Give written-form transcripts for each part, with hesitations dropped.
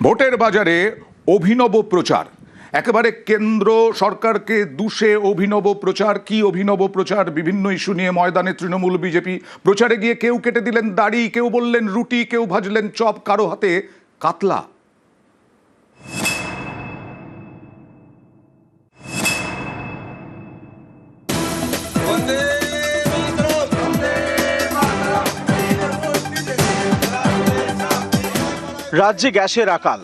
ভোটের বাজারে অভিনব প্রচার, একেবারে কেন্দ্র সরকারকে দুষে অভিনব প্রচার। কি অভিনব প্রচার? বিভিন্ন ইস্যু নিয়ে ময়দানে তৃণমূল বিজেপি প্রচারে গিয়ে কেউ কেটে দিলেন দাড়ি, কেউ বললেন রুটি, কেউ ভাজলেন চপ, কারো হাতে কাতলা। রাজ্যে গ্যাসের আকাল,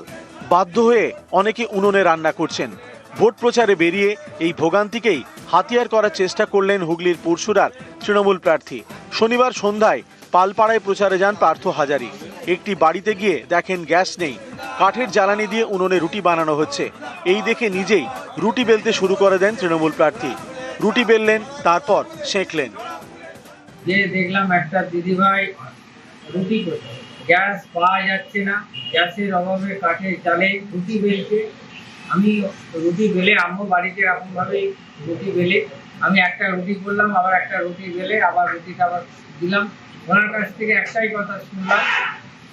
বাধ্য হয়ে অনেকে উনুনে রান্না করছেন। ভোট প্রচারে বেরিয়ে এই ভোগান্তিকেই হাতিয়ার করার চেষ্টা করলেন হুগলির পুরসুরার তৃণমূল প্রার্থী। শনিবার সন্ধ্যায় পালপাড়ায় প্রচারে যান পার্থ হাজারি। একটি বাড়িতে গিয়ে দেখেন গ্যাস নেই, কাঠের জ্বালানি দিয়ে উনুনে রুটি বানানো হচ্ছে। এই দেখে নিজেই রুটি বেলতে শুরু করে দেন তৃণমূল প্রার্থী। রুটি বেললেন, তারপর সেঁকলেন। যে দেখলাম একটা দিদিভাই রুটি করছে, গ্যাস পাওয়া যাচ্ছে না, গ্যাসের অভাবে কাঠের জালে রুটি বেলছে। আমি রুটি বেলে, আম্মু বাড়িতে এরকমভাবে রুটি বেলে আমি একটা রুটি করলাম, আবার একটা রুটি বেলে আবার রুটিটা আবার দিলাম। ওনার কাছ থেকে একটাই কথা শুনলাম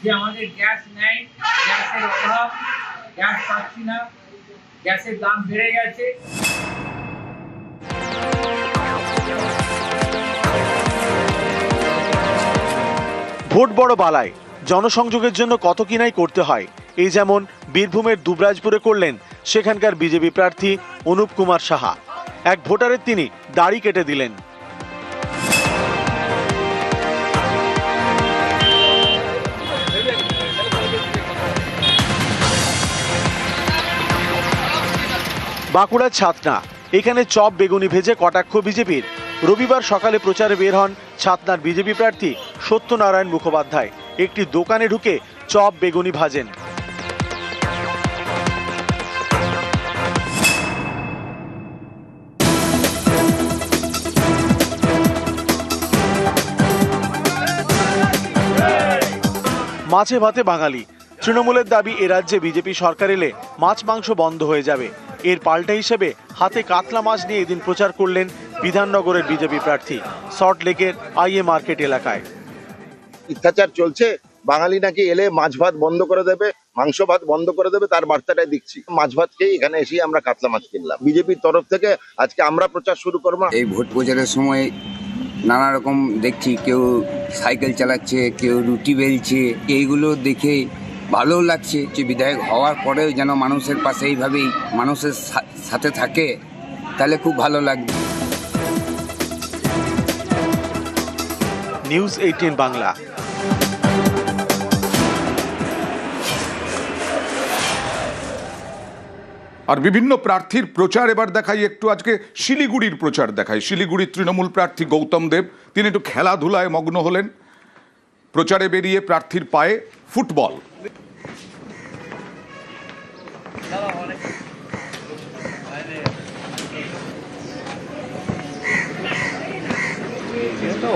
যে আমাদের গ্যাস নেই, গ্যাসের অভাব, গ্যাস পাচ্ছি না, গ্যাসের দাম বেড়ে গেছে। ভোট বড় বালায়, জনসংযোগের জন্য কত কিনাই করতে হয়। এই যেমন বীরভূমের দুবরাজপুরে করলেন সেখানকার বিজেপি প্রার্থী অনুপ কুমার সাহা। এক ভোটারের তিনি দাড়ি কেটে দিলেন। বাঁকুড়ার ছাতনা, এখানে চপ বেগুনি ভেজে কটাক্ষ বিজেপির। রবিবার সকালে প্রচারে বের হন ছাতনার বিজেপি প্রার্থী সত্যনারায়ণ মুখোপাধ্যায়। একটি দোকানে ঢুকে চপ বেগুনি ভাজেন। মাছে ভাতে বাঙালি। তৃণমূলের দাবি এ রাজ্যে বিজেপি সরকার এলে মাছ মাংস বন্ধ হয়ে যাবে। এর পাল্টা হিসেবে হাতে কাতলা মাছ নিয়ে এদিন প্রচার করলেন বিধাননগরের বিজেপি প্রার্থী সল্টলেকের আইএ মার্কেট এলাকায়। মিথ্যাচার চলছে, বাঙালি নাকি এলে মাছ ভাত বন্ধ করে দেবে, মাংস ভাত বন্ধ করে দেবে, তার বার্তাটাই দিচ্ছি। মাছ ভাত খেয়ে এখানে এসে আমরা কাতলা মাছ কিনলাম। বিজেপির তরফ থেকে আজকে আমরা প্রচার শুরু করবো। এই ভোট প্রচারের সময় নানা রকম দেখছি, কেউ সাইকেল চালাচ্ছে, কেউ রুটি বেলছে। এইগুলো দেখে ভালো লাগছে যে বিধায়ক হওয়ার পরেও যেন মানুষের পাশে এইভাবেই মানুষের সাথে থাকে, তাহলে খুব ভালো লাগবে। নিউজ 18 বাংলা। আর বিভিন্ন প্রার্থীর প্রচার এবার দেখাই একটু। আজকে শিলিগুড়ির প্রচার দেখাই। শিলিগুড়ির তৃণমূল প্রার্থী গৌতম দেব, তিনি একটু খেলাধুলায় মগ্ন হলেন। প্রচারে বেরিয়ে প্রার্থীর পায়ে ফুটবল।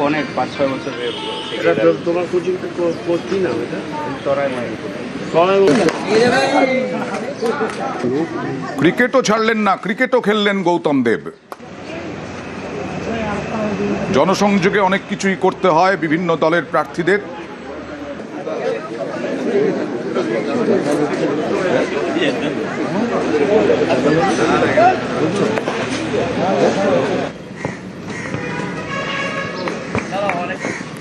অনেক 5-6 বছর তোমার কোচিং কি নাম? এটা ক্রিকেটও ছাড়লেন না, ক্রিকেটও খেললেন গৌতম দেব। জনসংযোগে অনেক কিছুই করতে হয় বিভিন্ন দলের প্রার্থীদের।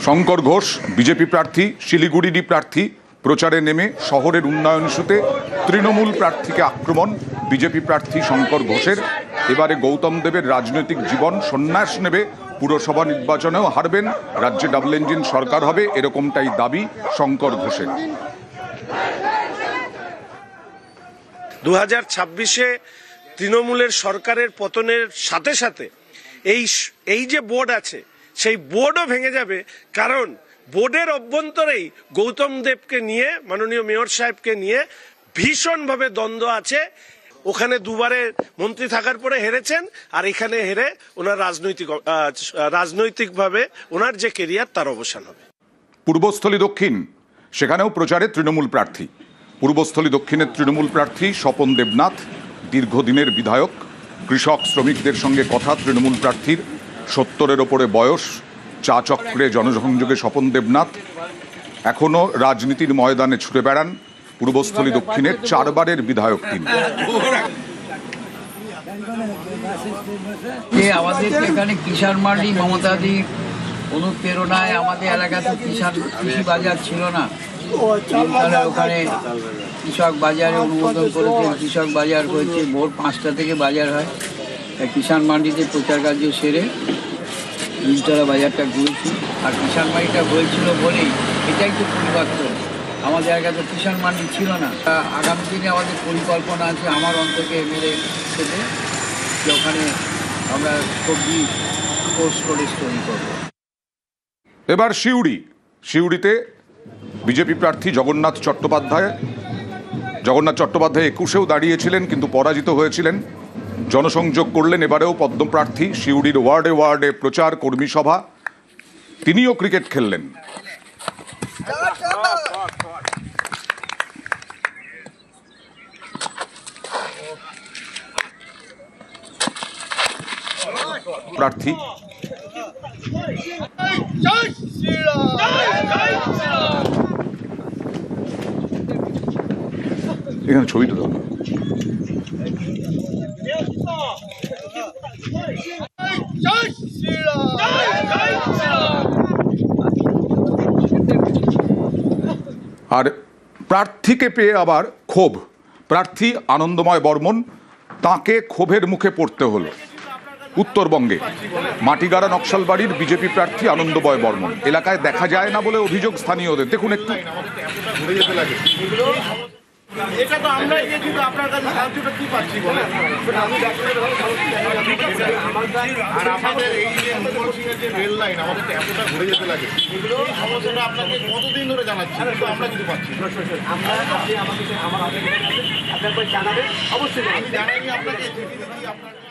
শঙ্কর ঘোষ বিজেপি প্রার্থী, শিলিগুড়িরই প্রার্থী, প্রচারে নেমে শহরের উন্নয়ন ইস্যুতে তৃণমূল প্রার্থীকে আক্রমণ বিজেপি প্রার্থী শঙ্কর ঘোষের। এবারে গৌতম দেবের রাজনৈতিক জীবন সন্ন্যাস নেবে, পুরসভা নির্বাচনেও হারবেন, রাজ্যে ডাবল ইঞ্জিন সরকার হবে, এরকমটাই দাবি শঙ্কর ঘোষের। 2026-এ তৃণমূলের সরকারের পতনের সাথে সাথে এই যে বোর্ড আছে সেই বোর্ডও ভেঙে যাবে, কারণ বোর্ডের অভ্যন্তরেই গৌতম দেবকে নিয়ে, মাননীয় মেয়র সাহেবকে নিয়ে ভীষণভাবে দ্বন্দ্ব আছে। ওখানে দুবারের মন্ত্রী থাকার পরে হেরেছেন, আর এখানে হেরে ওনার রাজনৈতিকভাবে ওনার যে কেরিয়ার তার অবসান হবে। পূর্বস্থলী দক্ষিণ, সেখানেও প্রচারে তৃণমূল প্রার্থী। পূর্বস্থলী দক্ষিণের তৃণমূল প্রার্থী স্বপন দেবনাথ, দীর্ঘদিনের বিধায়ক। কৃষক শ্রমিকদের সঙ্গে কথা তৃণমূল প্রার্থীর। 70-এর ওপরে বয়স। চা চক্রে জনসংযোগে স্বপন দেবনাথ। এখনও রাজনীতির ময়দানে ছুটে বেড়ান। পূর্বস্থলী দক্ষিণের 4 বারের বিধায়ক তিনি। আমাদের এখানে কিষাণ মান্ডি মমতাদির অনুপ্রেরণায় আমাদের এলাকাতে কৃষি বাজার ছিল না, ওখানে কৃষক বাজারে অনুমোদন করেছে, কৃষক বাজার হয়েছে, ভোর 5টা থেকে বাজার হয়। কিষাণ মান্ডিতে প্রচার কার্য সেরে নিমতলা বাজারটা ঘুরেছি। আর কিষাণ মান্ডিটা হয়েছিল বলেই এটাই তো পরিবর্তন, আমাদের এলাকাতে কিষাণ মান্ডি ছিল না। আগামী দিনে আমাদের পরিকল্পনা আছে আমার অন্তকে এমএলএ থেকে, যে ওখানে আমরা সবজি কোল্ড স্টোরেজ তৈরি করবো। এবার সিউড়িতে বিজেপি প্রার্থী জগন্নাথ চট্টোপাধ্যায় 21-এও দাঁড়িয়েছিলেন, কিন্তু পরাজিত হয়েছিলেন। জনসংযোগ করলেন এবারেও পদ্মপ্রার্থী। সিউড়ির ওয়ার্ডে ওয়ার্ডে প্রচার, কর্মী সভা। তিনিও ক্রিকেট খেললেন। প্রার্থী এখানে ছবি তুলো। আর প্রার্থীকে পেয়ে আবার ক্ষোভ। প্রার্থী আনন্দময় বর্মন, তাকে ক্ষোভের মুখে পড়তে হলো। উত্তরবঙ্গে মাটিগাড়া নকশালবাড়ির বিজেপি প্রার্থী আনন্দময় বর্মন। এলাকায় দেখা যায় না বলে অভিযোগ স্থানীয়দের। দেখুন একটু। এটা তো আমরা কিন্তু আপনার কাছে সাহায্যটা কি পাচ্ছি বলেন? আর আমাদের এই যে মুঘলসিংহের যে রেল লাইন, আমাদের এতটা ঘুরে যেতে লাগে, এগুলো সমস্যাটা আপনাকে কতদিন ধরে জানাচ্ছি, কিন্তু আমরা কিছু পাচ্ছি না। আমি জানাইনি আপনাকে।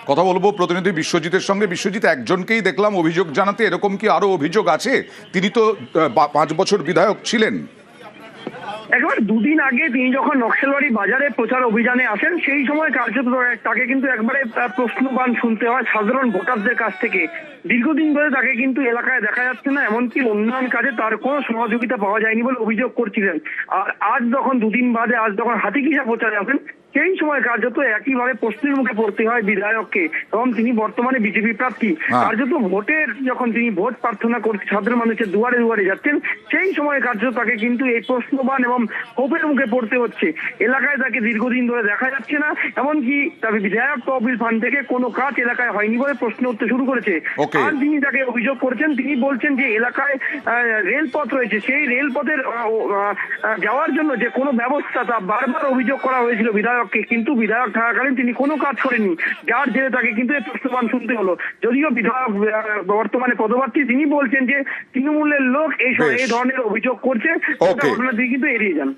কথা বলবো প্রতিনিধি বিশ্বজিতের সঙ্গে। বিশ্বজিৎ, একজনকেই দেখলাম অভিযোগ জানাতে, এরকম কি আরো অভিযোগ আছে? তিনি তো 5 বছর বিধায়ক ছিলেন। একেবারে দুদিন আগে তিনি যখন নকশালবাড়ি বাজারে প্রচার অভিযানে আসেন, সেই সময় কার্যত তাকে কিন্তু একবারে প্রশ্নবাণ শুনতে হয় সাধারণ ভোটারদের কাছ থেকে। দীর্ঘদিন ধরে তাকে কিন্তু এলাকায় দেখা যাচ্ছে না, এমনকি উন্নয়ন কাজে তার কোনো সহযোগিতা পাওয়া যায়নি বলে অভিযোগ করছিলেন। আর আজ যখন দুদিন বাদে যখন হাতিকিসা প্রচারে আসেন, সেই সময় কার্যত একইভাবে প্রশ্নের মুখে পড়তে হয় বিধায়ককে, এবং তিনি বর্তমানে বিজেপি প্রার্থী। কার্যত ভোটের যখন তিনি ভোট প্রার্থনা করতে সাধারণ মানুষের দুয়ারে দুয়ারে যাচ্ছেন, সেই সময় কার্যত তাকে কিন্তু এই প্রশ্নবাণ এবং ক্ষোভের মুখে পড়তে হচ্ছে। এলাকায় তাকে দীর্ঘদিন ধরে দেখা যাচ্ছে না, এমনকি তবে বিধায়ক তহবিল ফান্ড থেকে কোনো কাজ এলাকায় হয়নি বলে প্রশ্ন উঠতে শুরু করেছে। আর তিনি তাকে অভিযোগ করেছেন, তিনি বলছেন যে এলাকায় রেলপথ রয়েছে, সেই রেলপথের যাওয়ার জন্য যে কোনো ব্যবস্থা, তা বারবার অভিযোগ করা হয়েছিল বিধায়ককে, কিন্তু বিধায়ক থাকাকালীন তিনি কোনো কাজ করেননি, যার জেরে তাকে কিন্তু এই প্রশ্নবাণ শুনতে হলো। যদিও বিধায়ক বর্তমানে পদপ্রার্থী, তিনি বলছেন যে তৃণমূলের লোক এই ধরনের অভিযোগ করছে, ঘটনা তিনি কিন্তু এড়িয়ে যান।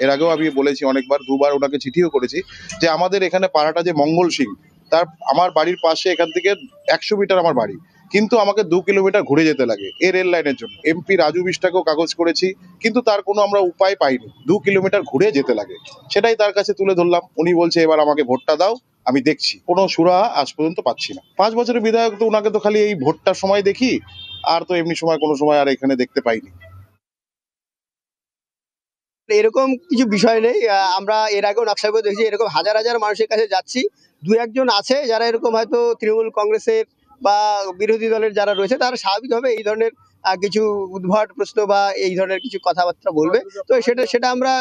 এর আগেও আমি বলেছি অনেকবার, 2 বার ওনাকে চিঠিও করেছি যে আমাদের এখানে পাড়াটা যে মঙ্গল সিং, তার আমার বাড়ির পাশে, এখান থেকে 100 মিটার আমার বাড়ি, কিন্তু আমাকে 2 কিলোমিটার ঘুরে যেতে লাগে এই রেল লাইনের জন্য। এমপি রাজু বিষ্টাকেও কাগজ করেছি, কিন্তু তার কোনো আমরা উপায় পাইনি। 2 কিলোমিটার ঘুরে যেতে লাগে, সেটাই তার কাছে তুলে ধরলাম। উনি বলছে এবার আমাকে ভোটটা দাও, আমি দেখছি। কোনো সুরাহা আজ পর্যন্ত পাচ্ছি না। 5 বছরের বিধায়ক তো, ওনাকে তো খালি এই ভোটটার সময় দেখি, আর তো এমনি সময় কোনো সময় আর এখানে দেখতে পাইনি। এরকম কিছু বিষয় নেই। আমরা এর আগেও নকশালবাড়ি দেখেছি, এরকম হাজার হাজার মানুষের কাছে যাচ্ছি। 2-1 জন আছে যারা এরকম হয়তো তৃণমূল কংগ্রেসের বা বিরোধী দলের যারা রয়েছে, তারা স্বাভাবিকভাবে এই ধরনের কিছু উদ্ভট প্রশ্ন বা এই ধরনের কিছু কথাবার্তা বলবে। তো সেটা আমরা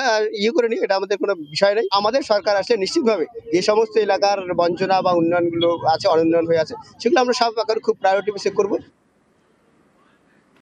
করে নিই, এটা আমাদের কোনো বিষয় নেই। আমাদের সরকার আসলে নিশ্চিতভাবে যে সমস্ত এলাকার বঞ্চনা বা উন্নয়নগুলো আছে, অনুন্নয়ন হয়ে আছে, সেগুলো আমরা সব খুব প্রায়োরিটি বেসে করবো।